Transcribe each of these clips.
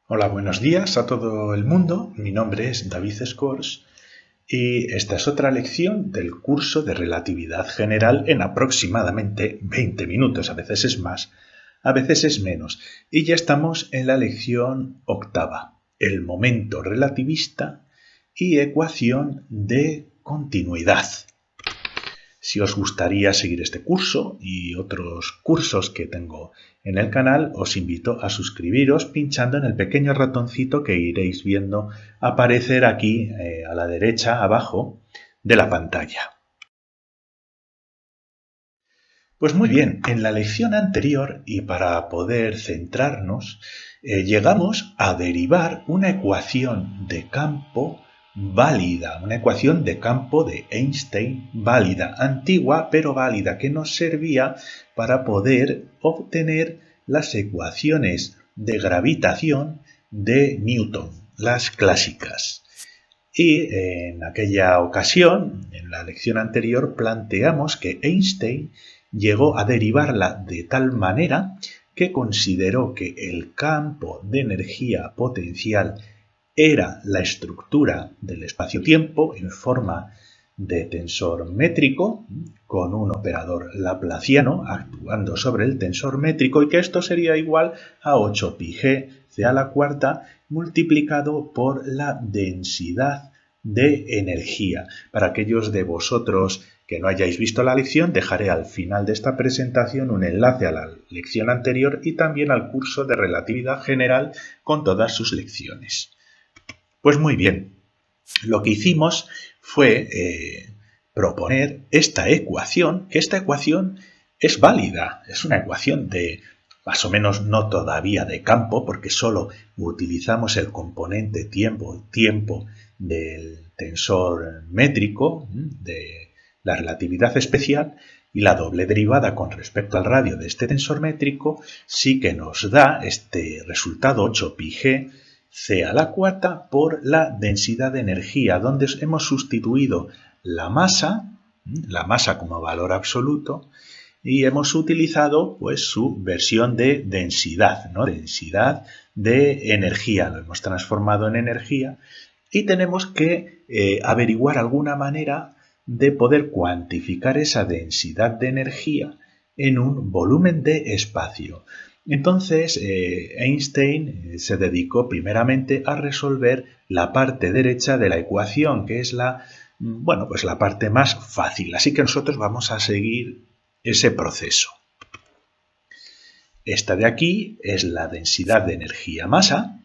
Hola, buenos días a todo el mundo. Mi nombre es David Scors y esta es otra lección del curso de relatividad general en aproximadamente 20 minutos. A veces es más, a veces es menos. Y ya estamos en la lección octava, el momento relativista y ecuación de continuidad. Si os gustaría seguir este curso y otros cursos que tengo en el canal, os invito a suscribiros pinchando en el pequeño ratoncito que iréis viendo aparecer aquí a la derecha abajo de la pantalla. Pues muy bien, en la lección anterior, y para poder centrarnos, llegamos a derivar una ecuación de campo válida, una ecuación de campo de Einstein válida, antigua pero válida, que nos servía para poder obtener las ecuaciones de gravitación de Newton, las clásicas. Y en aquella ocasión, en la lección anterior, planteamos que Einstein llegó a derivarla de tal manera que consideró que el campo de energía potencial era la estructura del espacio-tiempo en forma de tensor métrico con un operador laplaciano actuando sobre el tensor métrico y que esto sería igual a 8πg c a la cuarta multiplicado por la densidad de energía. Para aquellos de vosotros que no hayáis visto la lección, dejaré al final de esta presentación un enlace a la lección anterior y también al curso de relatividad general con todas sus lecciones. Pues muy bien, lo que hicimos fue proponer esta ecuación, que esta ecuación es válida, es una ecuación de más o menos no todavía de campo, porque solo utilizamos el componente tiempo del tensor métrico, de la relatividad especial, y la doble derivada con respecto al radio de este tensor métrico sí que nos da este resultado 8πg c a la cuarta por la densidad de energía, donde hemos sustituido la masa como valor absoluto, y hemos utilizado pues su versión de densidad, ¿no? Densidad de energía, lo hemos transformado en energía y tenemos que averiguar alguna manera de poder cuantificar esa densidad de energía en un volumen de espacio. Entonces, Einstein se dedicó primeramente a resolver la parte derecha de la ecuación, que es pues la parte más fácil. Así que nosotros vamos a seguir ese proceso. Esta de aquí es la densidad de energía-masa.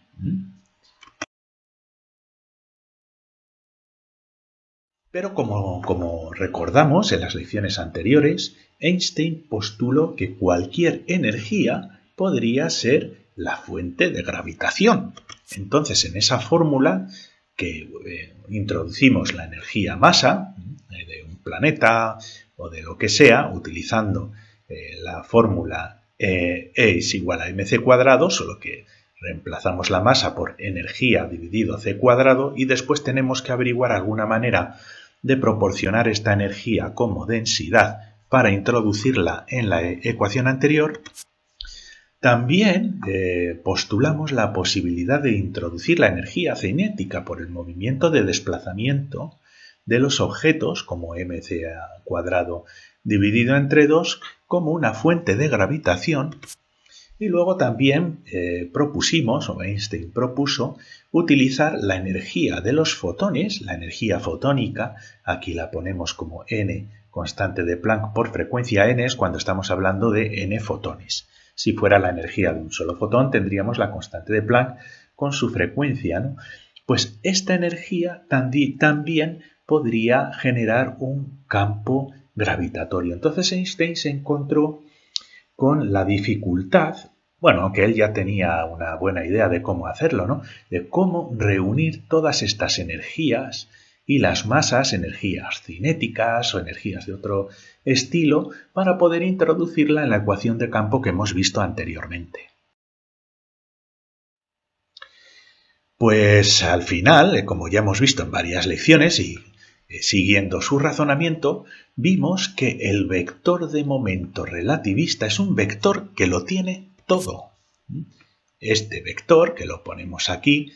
Pero como recordamos en las lecciones anteriores, Einstein postuló que cualquier energía podría ser la fuente de gravitación. Entonces, en esa fórmula que introducimos la energía masa de un planeta o de lo que sea, utilizando la fórmula E es igual a mc cuadrado, solo que reemplazamos la masa por energía dividido c cuadrado y después tenemos que averiguar alguna manera de proporcionar esta energía como densidad para introducirla en la ecuación anterior. También postulamos la posibilidad de introducir la energía cinética por el movimiento de desplazamiento de los objetos, como mc cuadrado dividido entre 2, como una fuente de gravitación. Y luego también Einstein propuso, utilizar la energía de los fotones, la energía fotónica, aquí la ponemos como n, constante de Planck por frecuencia n, es cuando estamos hablando de n fotones. Si fuera la energía de un solo fotón, tendríamos la constante de Planck con su frecuencia, ¿no? Pues esta energía también podría generar un campo gravitatorio. Entonces Einstein se encontró con la dificultad, que él ya tenía una buena idea de cómo hacerlo, ¿no? De cómo reunir todas estas energías y las masas, energías cinéticas o energías de otro estilo, para poder introducirla en la ecuación de campo que hemos visto anteriormente. Pues al final, como ya hemos visto en varias lecciones y siguiendo su razonamiento, vimos que el vector de momento relativista es un vector que lo tiene todo. este vector, que lo ponemos aquí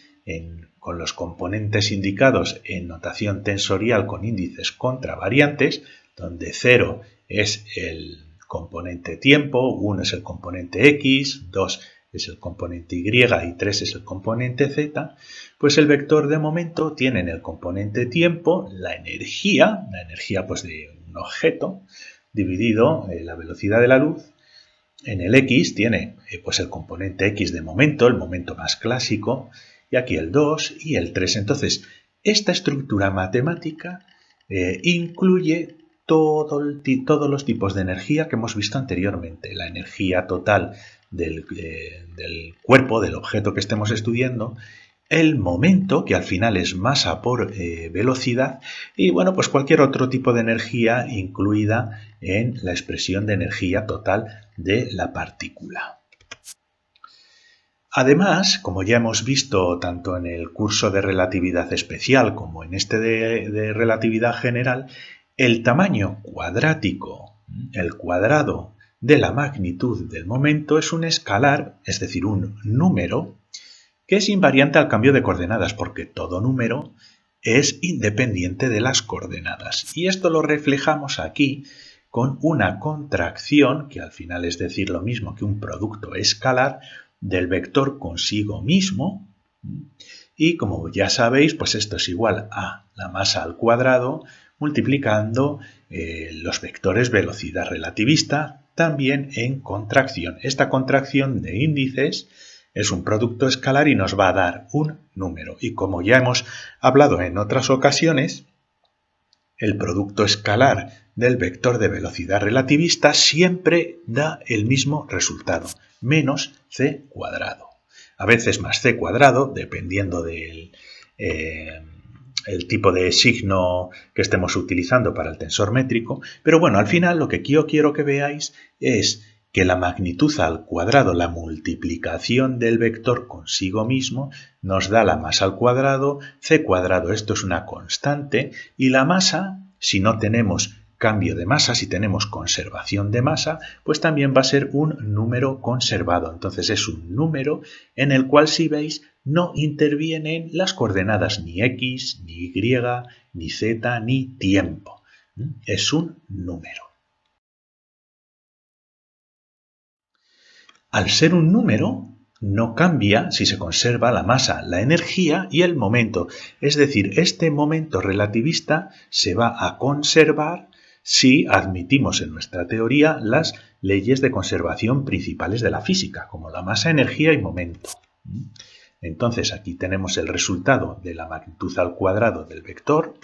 con los componentes indicados en notación tensorial con índices contravariantes, donde 0 es el componente tiempo, 1 es el componente x, 2 es el componente y y 3 es el componente z, pues el vector de momento tiene en el componente tiempo la energía pues de un objeto, dividido la velocidad de la luz. En el x tiene pues el componente x de momento, el momento más clásico, y aquí el 2 y el 3. Entonces, esta estructura matemática incluye todos los tipos de energía que hemos visto anteriormente. La energía total del cuerpo, del objeto que estemos estudiando, el momento, que al final es masa por velocidad, y bueno, pues cualquier otro tipo de energía incluida en la expresión de energía total de la partícula. Además, como ya hemos visto tanto en el curso de relatividad especial como en este de relatividad general, el tamaño cuadrático, el cuadrado de la magnitud del momento, es un escalar, es decir, un número, que es invariante al cambio de coordenadas, porque todo número es independiente de las coordenadas. Y esto lo reflejamos aquí con una contracción, que al final es decir lo mismo que un producto escalar, del vector consigo mismo. Y como ya sabéis, pues esto es igual a la masa al cuadrado multiplicando los vectores velocidad relativista, también en contracción. Esta contracción de índices es un producto escalar y nos va a dar un número. Y como ya hemos hablado en otras ocasiones, el producto escalar del vector de velocidad relativista siempre da el mismo resultado, menos c cuadrado. A veces más c cuadrado, dependiendo del el tipo de signo que estemos utilizando para el tensor métrico. Pero bueno, al final lo que yo quiero que veáis es que la magnitud al cuadrado, la multiplicación del vector consigo mismo, nos da la masa al cuadrado, c cuadrado, esto es una constante, y la masa, si no tenemos cambio de masa, si tenemos conservación de masa, pues también va a ser un número conservado. Entonces es un número en el cual, si veis, no intervienen las coordenadas ni x, ni y, ni z, ni tiempo. Es un número. Al ser un número, no cambia si se conserva la masa, la energía y el momento. Es decir, este momento relativista se va a conservar si admitimos en nuestra teoría las leyes de conservación principales de la física, como la masa, energía y momento. Entonces aquí tenemos el resultado de la magnitud al cuadrado del vector,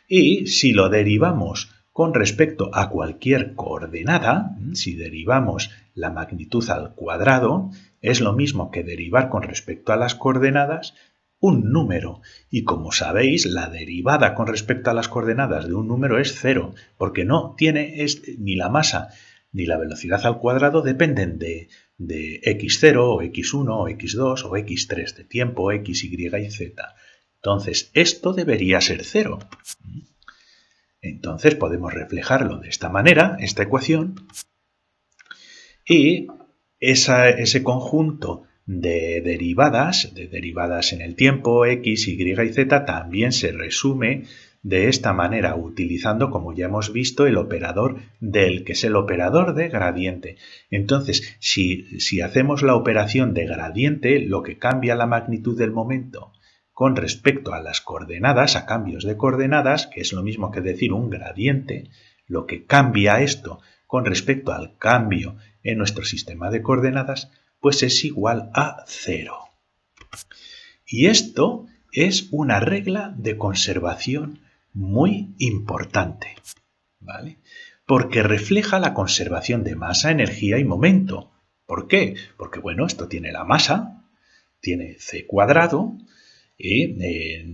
y si lo derivamos con respecto a cualquier coordenada, si derivamos la magnitud al cuadrado, es lo mismo que derivar con respecto a las coordenadas un número. Y como sabéis, la derivada con respecto a las coordenadas de un número es 0, porque no tiene ni la masa ni la velocidad al cuadrado dependen de x0 o x1 o x2 o x3, de tiempo, x, y y z. Entonces, esto debería ser 0. Entonces podemos reflejarlo de esta manera, esta ecuación, y ese conjunto de derivadas en el tiempo, x, y y z, también se resume de esta manera, utilizando, como ya hemos visto, el operador del, que es el operador de gradiente. Entonces, si hacemos la operación de gradiente, lo que cambia la magnitud del momento con respecto a las coordenadas, a cambios de coordenadas, que es lo mismo que decir un gradiente, lo que cambia esto con respecto al cambio en nuestro sistema de coordenadas, pues es igual a 0. Y esto es una regla de conservación muy importante, ¿vale? Porque refleja la conservación de masa, energía y momento. ¿Por qué? Porque, bueno, esto tiene la masa, tiene c cuadrado, y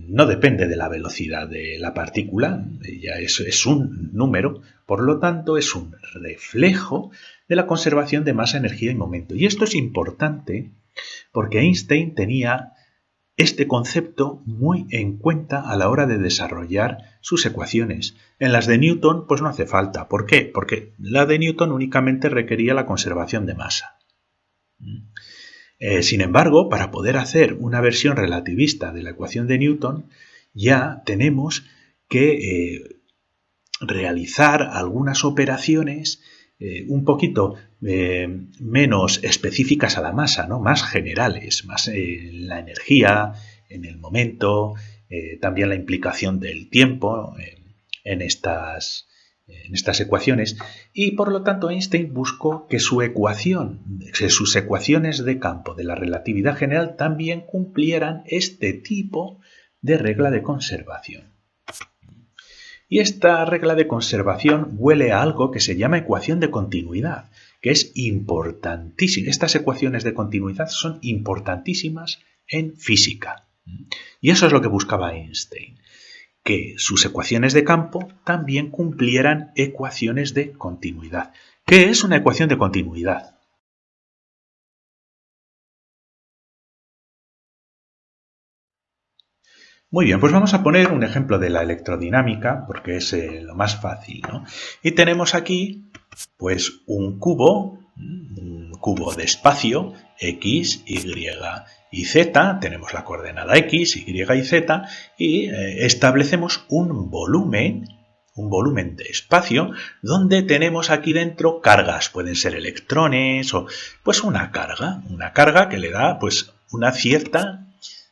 no depende de la velocidad de la partícula, ya es un número, por lo tanto es un reflejo de la conservación de masa, energía y momento. Y esto es importante porque Einstein tenía este concepto muy en cuenta a la hora de desarrollar sus ecuaciones. En las de Newton pues no hace falta. ¿Por qué? Porque la de Newton únicamente requería la conservación de masa. Sin embargo, para poder hacer una versión relativista de la ecuación de Newton, ya tenemos que realizar algunas operaciones un poquito menos específicas a la masa, ¿no? Más generales, más en la energía, en el momento, también la implicación del tiempo en estas ecuaciones, y por lo tanto Einstein buscó que sus ecuaciones de campo de la relatividad general también cumplieran este tipo de regla de conservación. Y esta regla de conservación huele a algo que se llama ecuación de continuidad, que es importantísima. Estas ecuaciones de continuidad son importantísimas en física. Y eso es lo que buscaba Einstein, que sus ecuaciones de campo también cumplieran ecuaciones de continuidad. ¿Qué es una ecuación de continuidad? Muy bien, pues vamos a poner un ejemplo de la electrodinámica, porque es lo más fácil, ¿no? Y tenemos aquí, pues, un cubo de espacio, x, y y z, tenemos la coordenada x, y y z, y establecemos un volumen de espacio, donde tenemos aquí dentro cargas, pueden ser electrones, o pues una carga que le da, pues, una cierta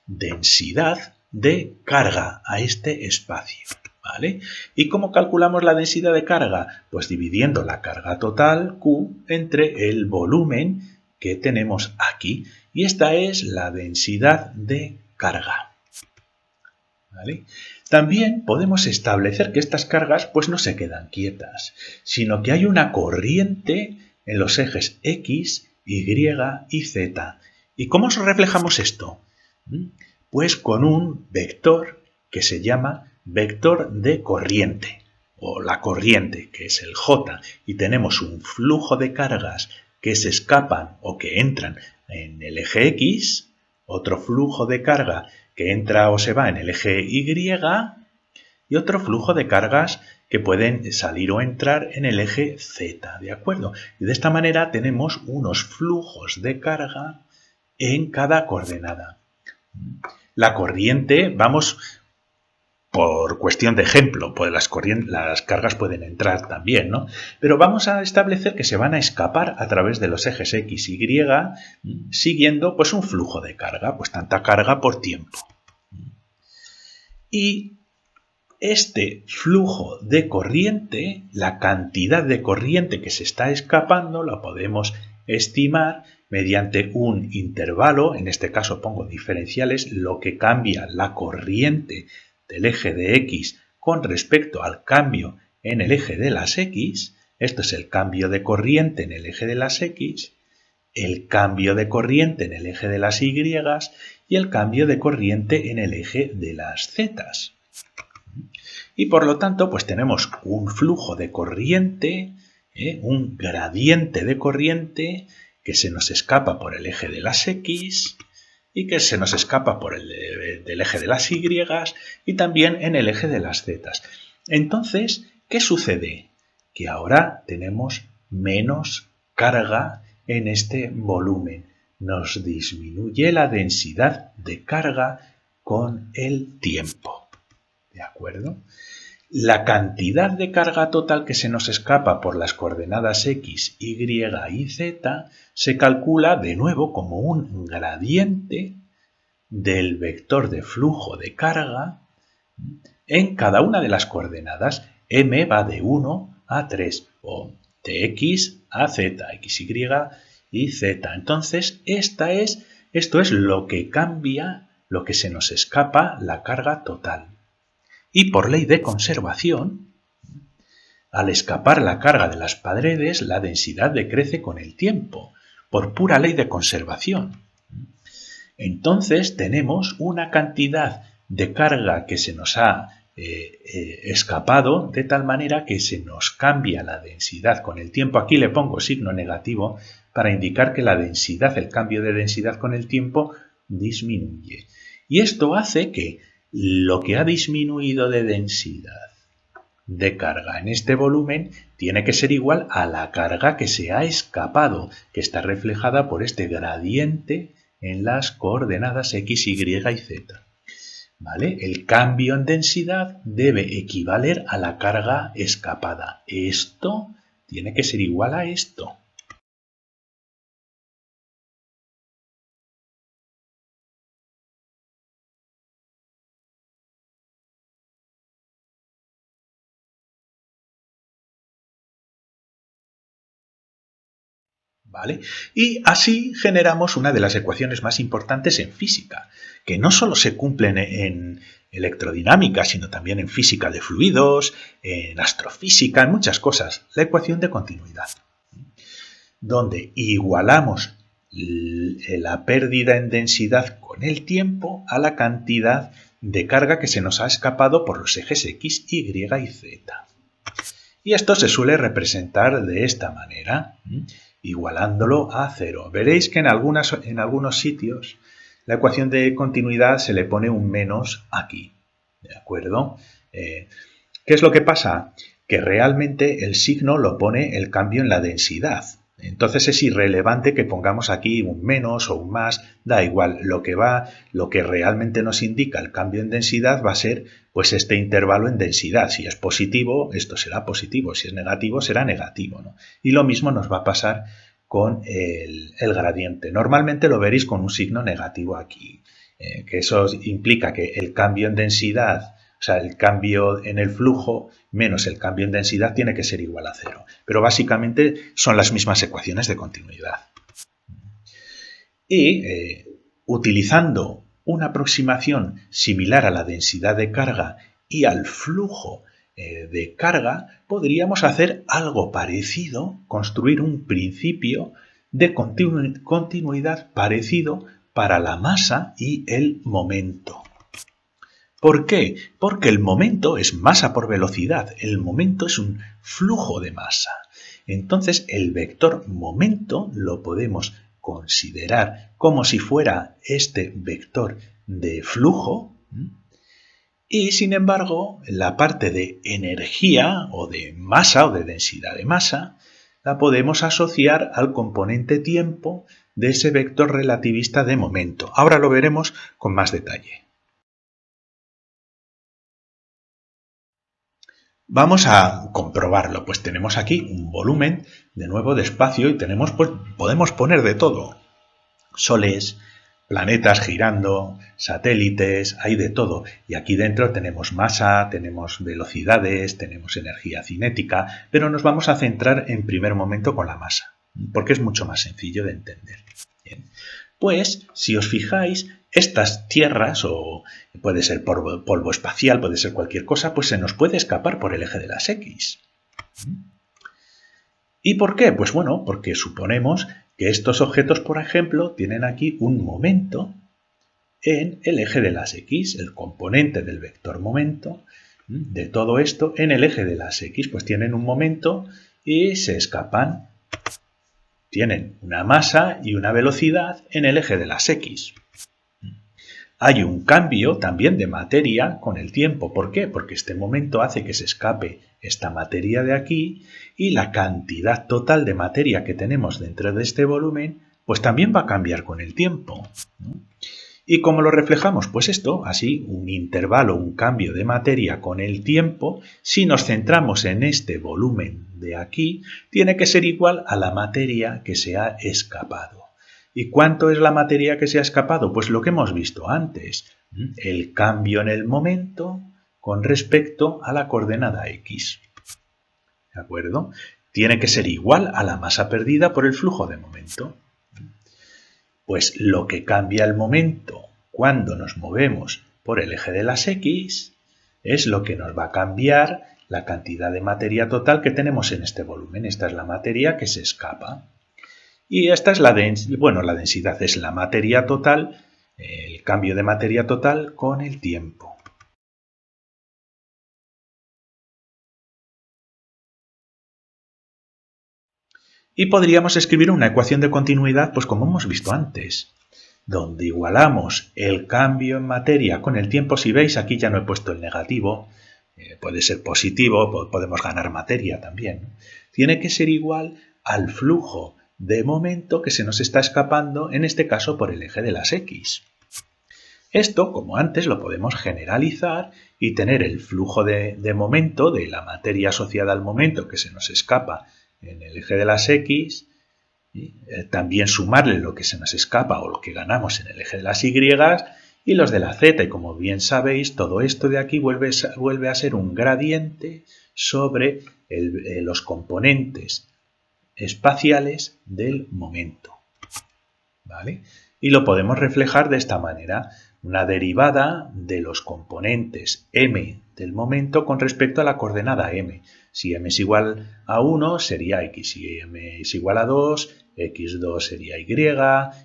densidad de carga a este espacio, ¿vale? ¿Y cómo calculamos la densidad de carga? Pues dividiendo la carga total, Q, entre el volumen que tenemos aquí. Y esta es la densidad de carga, ¿vale? También podemos establecer que estas cargas pues no se quedan quietas, sino que hay una corriente en los ejes X, Y y Z. ¿Y cómo reflejamos esto? Pues con un vector que se llama vector de corriente, o la corriente, que es el J, y tenemos un flujo de cargas que se escapan o que entran en el eje X, otro flujo de carga que entra o se va en el eje Y, y otro flujo de cargas que pueden salir o entrar en el eje Z, ¿de acuerdo? Y de esta manera tenemos unos flujos de carga en cada coordenada. La corriente, vamos, por cuestión de ejemplo, pues las cargas pueden entrar también, ¿no? Pero vamos a establecer que se van a escapar a través de los ejes X y Y, siguiendo pues un flujo de carga, pues tanta carga por tiempo. Y este flujo de corriente, la cantidad de corriente que se está escapando, la podemos estimar mediante un intervalo, en este caso pongo diferenciales, lo que cambia la corriente del eje de X con respecto al cambio en el eje de las X. Esto es el cambio de corriente en el eje de las X, el cambio de corriente en el eje de las Y y el cambio de corriente en el eje de las Z. Y por lo tanto, pues tenemos un flujo de corriente, un gradiente de corriente que se nos escapa por el eje de las X y que se nos escapa por el del eje de las Y y también en el eje de las Z. Entonces, ¿qué sucede? Que ahora tenemos menos carga en este volumen. Nos disminuye la densidad de carga con el tiempo. ¿De acuerdo? La cantidad de carga total que se nos escapa por las coordenadas X, Y y Z se calcula de nuevo como un gradiente del vector de flujo de carga en cada una de las coordenadas. M va de 1 a 3 o de X a Z, XY y Z. Entonces, esto es lo que cambia, lo que se nos escapa, la carga total. Y por ley de conservación, al escapar la carga de las paredes, la densidad decrece con el tiempo, por pura ley de conservación. Entonces tenemos una cantidad de carga que se nos ha escapado de tal manera que se nos cambia la densidad con el tiempo. Aquí le pongo signo negativo para indicar que la densidad, el cambio de densidad con el tiempo disminuye. Y esto hace que lo que ha disminuido de densidad de carga en este volumen tiene que ser igual a la carga que se ha escapado, que está reflejada por este gradiente en las coordenadas x, y y z. ¿Vale? El cambio en densidad debe equivaler a la carga escapada. Esto tiene que ser igual a esto. ¿Vale? Y así generamos una de las ecuaciones más importantes en física, que no solo se cumplen en electrodinámica, sino también en física de fluidos, en astrofísica, en muchas cosas. La ecuación de continuidad, donde igualamos la pérdida en densidad con el tiempo a la cantidad de carga que se nos ha escapado por los ejes X, Y y Z. Y esto se suele representar de esta manera, igualándolo a cero. Veréis que en algunos sitios la ecuación de continuidad se le pone un menos aquí. ¿De acuerdo? ¿Qué es lo que pasa? Que realmente el signo lo pone el cambio en la densidad. Entonces es irrelevante que pongamos aquí un menos o un más, da igual, lo que realmente nos indica el cambio en densidad va a ser pues este intervalo en densidad. Si es positivo, esto será positivo, si es negativo, será negativo, ¿no? Y lo mismo nos va a pasar con el gradiente. Normalmente lo veréis con un signo negativo aquí, que eso implica que el cambio en densidad, o sea, el cambio en el flujo menos el cambio en densidad tiene que ser igual a cero. Pero básicamente son las mismas ecuaciones de continuidad. Y utilizando una aproximación similar a la densidad de carga y al flujo de carga, podríamos hacer algo parecido, construir un principio de continuidad parecido para la masa y el momento. ¿Por qué? Porque el momento es masa por velocidad. El momento es un flujo de masa. Entonces, el vector momento lo podemos considerar como si fuera este vector de flujo. Y, sin embargo, la parte de energía o de masa o de densidad de masa la podemos asociar al componente tiempo de ese vector relativista de momento. Ahora lo veremos con más detalle. Vamos a comprobarlo, pues tenemos aquí un volumen, de nuevo de espacio, y podemos poner de todo. Soles, planetas girando, satélites, hay de todo. Y aquí dentro tenemos masa, tenemos velocidades, tenemos energía cinética, pero nos vamos a centrar en primer momento con la masa, porque es mucho más sencillo de entender. Bien. Pues, si os fijáis, estas tierras, o puede ser polvo espacial, puede ser cualquier cosa, pues se nos puede escapar por el eje de las X. ¿Y por qué? Pues bueno, porque suponemos que estos objetos, por ejemplo, tienen aquí un momento en el eje de las X, el componente del vector momento de todo esto en el eje de las X, pues tienen un momento y se escapan. Tienen una masa y una velocidad en el eje de las X. Hay un cambio también de materia con el tiempo. ¿Por qué? Porque este momento hace que se escape esta materia de aquí y la cantidad total de materia que tenemos dentro de este volumen pues también va a cambiar con el tiempo. ¿Y cómo lo reflejamos? Pues esto, así, un intervalo, un cambio de materia con el tiempo, si nos centramos en este volumen de aquí, tiene que ser igual a la materia que se ha escapado. ¿Y cuánto es la materia que se ha escapado? Pues lo que hemos visto antes, el cambio en el momento con respecto a la coordenada X. ¿De acuerdo? Tiene que ser igual a la masa perdida por el flujo de momento. Pues lo que cambia el momento cuando nos movemos por el eje de las X es lo que nos va a cambiar la cantidad de materia total que tenemos en este volumen. Esta es la materia que se escapa. Y esta es la densidad es la materia total, el cambio de materia total con el tiempo. Y podríamos escribir una ecuación de continuidad, pues como hemos visto antes, donde igualamos el cambio en materia con el tiempo. Si veis, aquí ya no he puesto el negativo, puede ser positivo, podemos ganar materia también. Tiene que ser igual al flujo de momento que se nos está escapando, en este caso por el eje de las X. Esto, como antes, lo podemos generalizar y tener el flujo de momento de la materia asociada al momento que se nos escapa en el eje de las X, y también sumarle lo que se nos escapa o lo que ganamos en el eje de las Y y los de la Z. Y como bien sabéis, todo esto de aquí vuelve a ser un gradiente sobre los componentes espaciales del momento. ¿Vale? Y lo podemos reflejar de esta manera. Una derivada de los componentes m del momento con respecto a la coordenada m. Si m es igual a 1 sería x, si m es igual a 2, x2 sería y,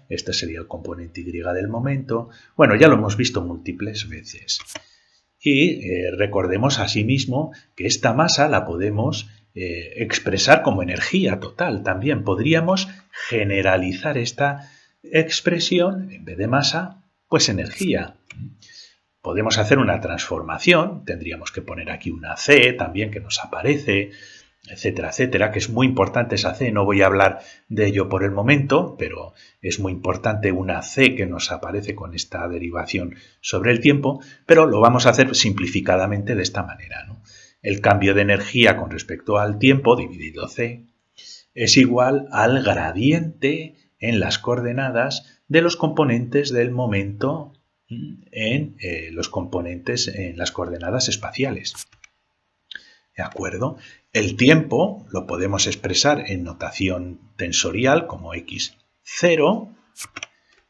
este sería el componente y del momento. Bueno, ya lo hemos visto múltiples veces. Y recordemos asimismo que esta masa la podemos expresar como energía total. También podríamos generalizar esta expresión, en vez de masa, pues energía. Podemos hacer una transformación, tendríamos que poner aquí una C también que nos aparece, etcétera, etcétera, que es muy importante esa C, no voy a hablar de ello por el momento, pero es muy importante una C que nos aparece con esta derivación sobre el tiempo, pero lo vamos a hacer simplificadamente de esta manera, ¿no? El cambio de energía con respecto al tiempo, dividido C, es igual al gradiente en las coordenadas de los componentes del momento en los componentes en las coordenadas espaciales. ¿De acuerdo? El tiempo lo podemos expresar en notación tensorial como x0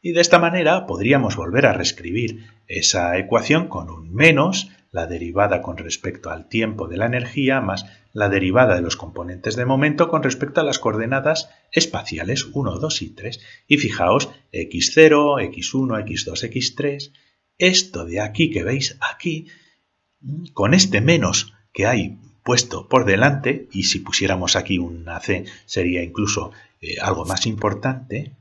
y de esta manera podríamos volver a reescribir esa ecuación con un menos la derivada con respecto al tiempo de la energía más la derivada de los componentes de momento con respecto a las coordenadas espaciales 1, 2 y 3. Y fijaos, x0, x1, x2, x3, esto de aquí que veis aquí, con este menos que hay puesto por delante, y si pusiéramos aquí una C sería incluso algo más importante,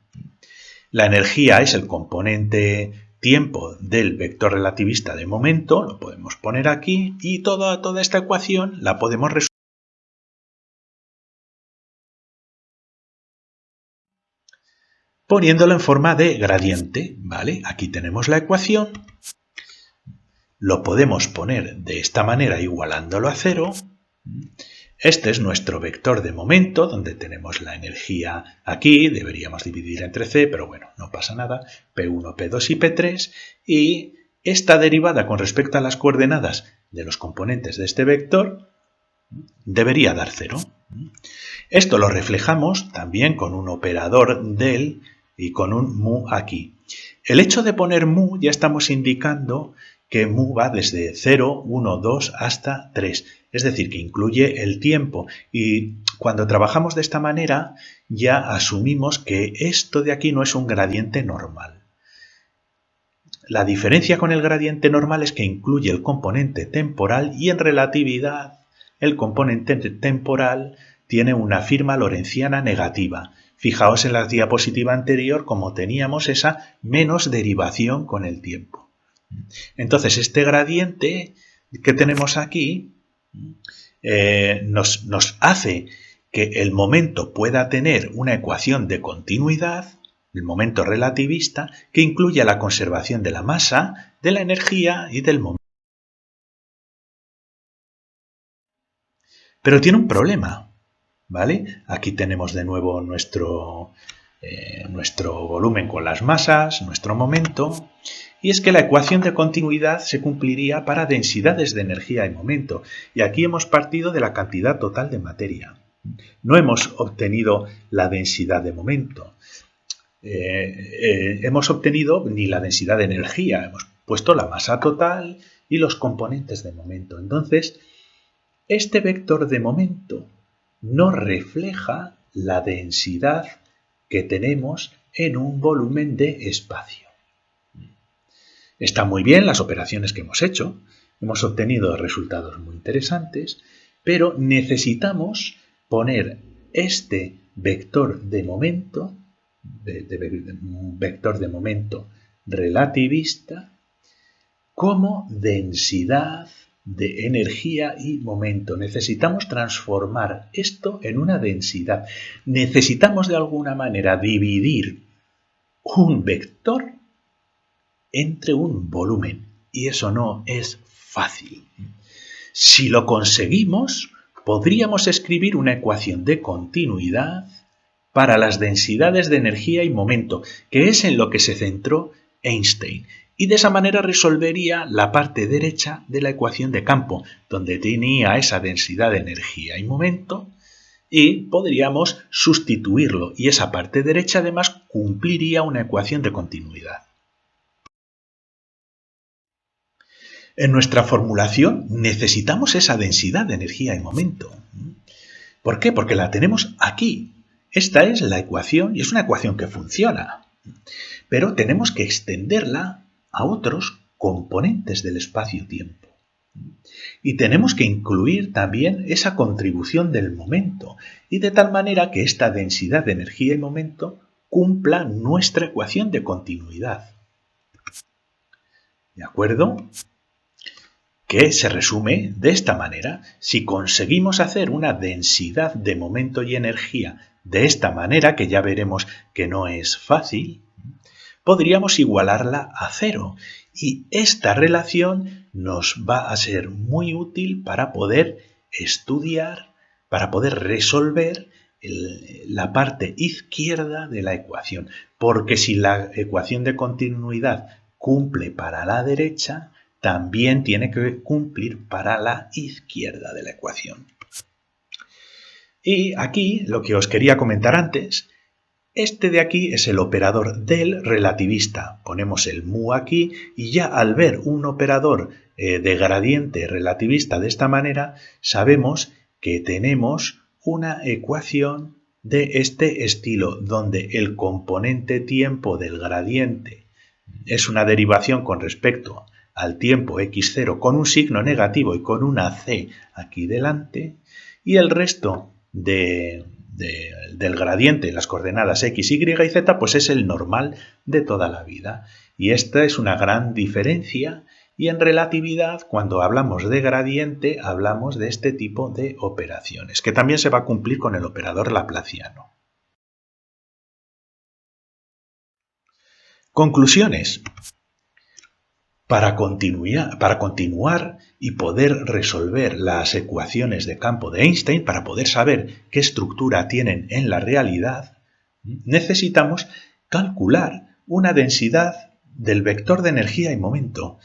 la energía es el componente tiempo del vector relativista de momento, lo podemos poner aquí, y toda esta ecuación la podemos resolver poniéndolo en forma de gradiente, ¿vale? Aquí tenemos la ecuación, lo podemos poner de esta manera igualándolo a 0. Este es nuestro vector de momento, donde tenemos la energía aquí, deberíamos dividir entre C, pero bueno, no pasa nada, P1, P2 y P3, y esta derivada con respecto a las coordenadas de los componentes de este vector debería dar 0. Esto lo reflejamos también con un operador del y con un mu aquí. El hecho de poner mu ya estamos indicando que mu va desde 0, 1, 2 hasta 3, es decir, que incluye el tiempo. Y cuando trabajamos de esta manera ya asumimos que esto de aquí no es un gradiente normal. La diferencia con el gradiente normal es que incluye el componente temporal y en relatividad el componente temporal tiene una firma lorentziana negativa. Fijaos en la diapositiva anterior como teníamos esa menos derivación con el tiempo. Entonces este gradiente que tenemos aquí nos hace que el momento pueda tener una ecuación de continuidad, el momento relativista, que incluya la conservación de la masa, de la energía y del momento. Pero tiene un problema, ¿vale? Aquí tenemos de nuevo nuestro volumen con las masas, nuestro momento, y es que la ecuación de continuidad se cumpliría para densidades de energía y momento, y aquí hemos partido de la cantidad total de materia. No hemos obtenido la densidad de momento, hemos obtenido ni la densidad de energía, hemos puesto la masa total y los componentes de momento. Entonces, este vector de momento no refleja la densidad que tenemos en un volumen de espacio. Está muy bien las operaciones que hemos hecho, hemos obtenido resultados muy interesantes, pero necesitamos poner este vector de momento, vector de momento relativista, como densidad de energía y momento. Necesitamos transformar esto en una densidad. Necesitamos de alguna manera dividir un vector entre un volumen. Y eso no es fácil. Si lo conseguimos, podríamos escribir una ecuación de continuidad para las densidades de energía y momento, que es en lo que se centró Einstein. Y de esa manera resolvería la parte derecha de la ecuación de campo, donde tenía esa densidad de energía y momento, y podríamos sustituirlo. Y esa parte derecha además cumpliría una ecuación de continuidad. En nuestra formulación necesitamos esa densidad de energía y momento. ¿Por qué? Porque la tenemos aquí. Esta es la ecuación y es una ecuación que funciona. Pero tenemos que extenderla a otros componentes del espacio-tiempo. Y tenemos que incluir también esa contribución del momento, y de tal manera que esta densidad de energía y momento cumpla nuestra ecuación de continuidad. ¿De acuerdo? Que se resume de esta manera. Si conseguimos hacer una densidad de momento y energía de esta manera, que ya veremos que no es fácil, podríamos igualarla a cero. Y esta relación nos va a ser muy útil para poder estudiar, para poder resolver la parte izquierda de la ecuación. Porque si la ecuación de continuidad cumple para la derecha, también tiene que cumplir para la izquierda de la ecuación. Y aquí lo que os quería comentar antes, este de aquí es el operador del relativista. Ponemos el mu aquí y ya al ver un operador de gradiente relativista de esta manera, sabemos que tenemos una ecuación de este estilo, donde el componente tiempo del gradiente es una derivación con respecto al tiempo x0 con un signo negativo y con una c aquí delante, y el resto del gradiente en las coordenadas x, y y z, pues es el normal de toda la vida. Y esta es una gran diferencia, y en relatividad, cuando hablamos de gradiente, hablamos de este tipo de operaciones, que también se va a cumplir con el operador laplaciano. Conclusiones. Para continuar y poder resolver las ecuaciones de campo de Einstein, para poder saber qué estructura tienen en la realidad, necesitamos calcular una densidad del vector de energía y momento.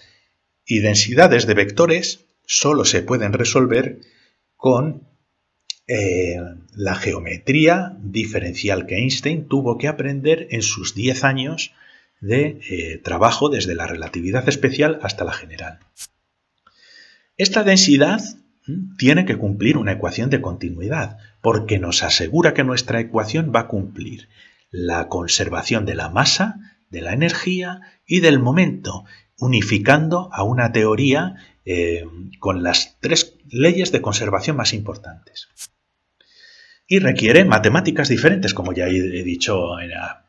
Y densidades de vectores solo se pueden resolver con la geometría diferencial que Einstein tuvo que aprender en sus 10 años de trabajo desde la relatividad especial hasta la general. Esta densidad tiene que cumplir una ecuación de continuidad, porque nos asegura que nuestra ecuación va a cumplir la conservación de la masa, de la energía y del momento, unificando a una teoría con las 3 leyes de conservación más importantes. Y requiere matemáticas diferentes, como ya he dicho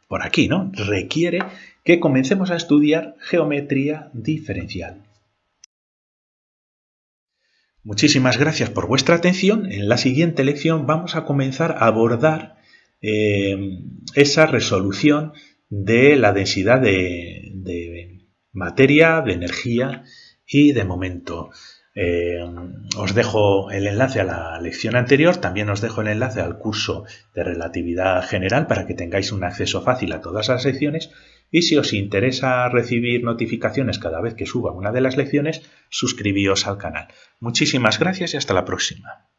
por aquí, ¿no? Requiere que comencemos a estudiar geometría diferencial. Muchísimas gracias por vuestra atención. En la siguiente lección vamos a comenzar a abordar esa resolución de la densidad de materia, de energía y de momento. Os dejo el enlace a la lección anterior, también os dejo el enlace al curso de relatividad general para que tengáis un acceso fácil a todas las lecciones, y si os interesa recibir notificaciones cada vez que suba una de las lecciones, suscribíos al canal. Muchísimas gracias y hasta la próxima.